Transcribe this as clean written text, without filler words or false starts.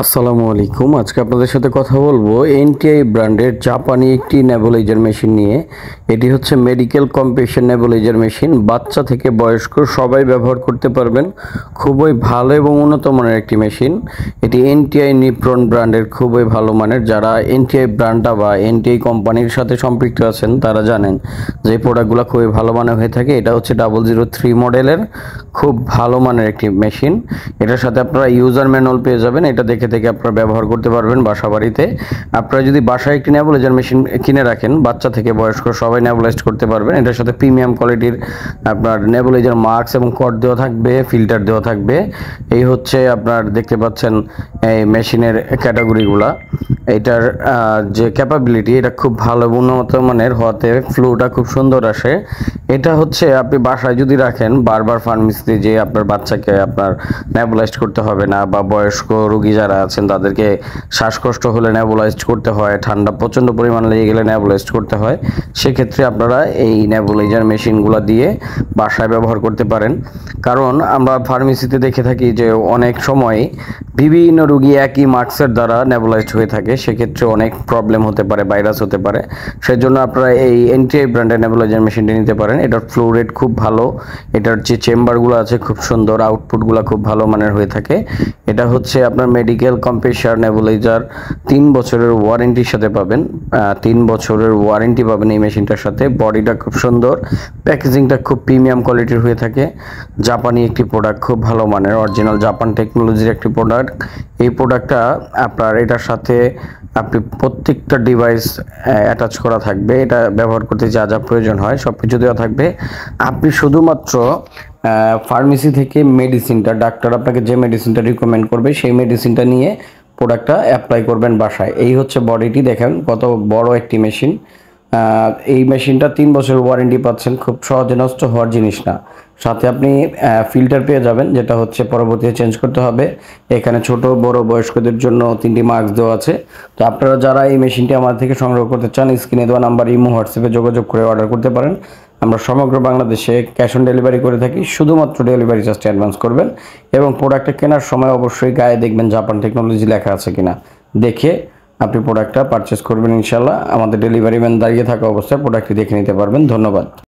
আসসালামু আলাইকুম। আজকে আপনাদের সাথে কথা বলবো এনটিআই ব্র্যান্ডের জাপানি একটি নেবুলাইজার মেশিন নিয়ে। এটি হচ্ছে মেডিকেল কম্প্রেশন নেবুলাইজার মেশিন। বাচ্চা থেকে বয়স্ক সবাই ব্যবহার করতে পারবেন। খুবই ভালো এবং উন্নত মানের একটি মেশিন। এটি এনটিআই নিপ্রন ব্র্যান্ডের খুবই ভালো মানের। যারা এনটিআই ব্র্যান্ডটা বা এনটিআই কোম্পানির সাথে সম্পৃক্ত আছেন তারা জানেন যে প্রোডাক্টগুলো খুবই ভালো মানের হয়ে থাকে। এটা হচ্ছে 003 মডেলের খুব ভালো মানের একটি মেশিন। এটার সাথে আপনারা ইউজার ম্যানুয়াল পেয়ে যাবেন। এটা দেখে আপনারা ব্যবহার করতে পারবেন বাসা বাড়িতে। আপনারা যদি বাসায় একটি নেবুলাইজার মেশিন কিনে রাখেন, বাচ্চা থেকে বয়স্ক সবাই নেবুলাইজ করতে পারবেন। এটার সাথে প্রিমিয়াম কোয়ালিটির আপনার নেবুলাইজার মাস্ক এবং কর্ড দেওয়া থাকবে, ফিল্টার দেওয়া থাকবে। এই হচ্ছে আপনার দেখতে পাচ্ছেন এই মেশিনের ক্যাটাগরিগুলা। এটার যে ক্যাপাবিলিটি এটা খুব ভালো উন্নত মানের হওয়াতে ফ্লোটা খুব সুন্দর আসে। এটা হচ্ছে আপনি বাসায় যদি রাখেন, বারবার ফার্মেসিতে যে আপনার বাচ্চাকে আপনার নেবুলাইজ করতে হবে না, বা বয়স্ক রোগী যারা আছেন তাদেরকে শ্বাসকষ্ট হলে নেবুলাইজড করতে হয়, ঠান্ডা প্রচণ্ড পরিমাণ লেগে গেলে নেবুলাইজড করতে হয়। সেক্ষেত্রে আপনারা এই নেবুলাইজার মেশিনগুলো দিয়ে বাসায় ব্যবহার করতে পারেন। কারণ আমরা ফার্মেসিতে দেখে থাকি যে অনেক সময় বিভিন্ন রোগী একই মাস্কের দ্বারা নেবুলাইজড হয়ে থাকে। সেক্ষেত্রে অনেক প্রবলেম হতে পারে, ভাইরাস হতে পারে। সেজন্য আপনারা এই এনটিআই ব্র্যান্ডের নেবুলাইজার মেশিনটি নিতে পারেন। এটার ফ্লো রেট খুব ভালো, এটার যে চেম্বারগুলো আছে খুব সুন্দর, আউটপুটগুলো খুব ভালো মানের হয়ে থাকে। এটা হচ্ছে আপনার মেডিকেল কম্প্রেসার নেবুলাইজার 3 বছরের ওয়ারেন্টির সাথে পাবেন। 3 বছরের ওয়ারেন্টি পাবেন এই মেশিনটার সাথে। বডিটা খুব সুন্দর, প্যাকেজিংটা খুব প্রিমিয়াম কোয়ালিটির হয়ে থাকে। জাপানি একটি প্রোডাক্ট, খুব ভালো মানের, অরিজিনাল জাপান টেকনোলজির একটি প্রোডাক্ট। এই প্রোডাক্টটা আপনার এটার সাথে আপনি প্রত্যেকটা ডিভাইস অ্যাটাচ করা থাকবে। এটা ব্যবহার করতে যা যা প্রয়োজন হয় সব কিছু দেওয়া থাকবে। আপনি শুধুমাত্র ফার্মেসি থেকে মেডিসিনটা, ডাক্তার আপনাকে যে মেডিসিনটা রিকমেন্ড করবে সেই মেডিসিনটা নিয়ে প্রোডাক্টটা অ্যাপ্লাই করবেন বাসায়। এই হচ্ছে বডিটি, দেখেন কত বড় একটি মেশিন। এই মেশিনটা 3 বছর ওয়ারেন্টি পাচ্ছেন, খুব সহজে নষ্ট হওয়ার জিনিস না। সাথে আপনি ফিল্টার পেয়ে যাবেন, যেটা হচ্ছে পরবর্তীতে চেঞ্জ করতে হবে। এখানে ছোট বড় বয়স্কদের জন্য 3টি মাস্ক দেওয়া আছে। তো আপনারা যারা এই মেশিনটি আমার থেকে সংগ্রহ করতে চান, স্ক্রিনে দেওয়া নাম্বার ইমো হোয়াটসঅ্যাপে যোগাযোগ করে অর্ডার করতে পারেন। আমরা সমগ্র বাংলাদেশে ক্যাশ অন ডেলিভারি করে থাকি। শুধুমাত্র ডেলিভারি চার্জটা অ্যাডভান্স করবেন এবং প্রোডাক্টটা কেনার সময় অবশ্যই গায়ে দেখবেন জাপান টেকনোলজি লেখা আছে কিনা, দেখে আপনি প্রোডাক্টটা পারচেস করবেন। ইনশাল্লাহ আমাদের ডেলিভারি ম্যান দাঁড়িয়ে থাকা অবস্থায় প্রোডাক্টটি দেখে নিতে পারবেন। ধন্যবাদ।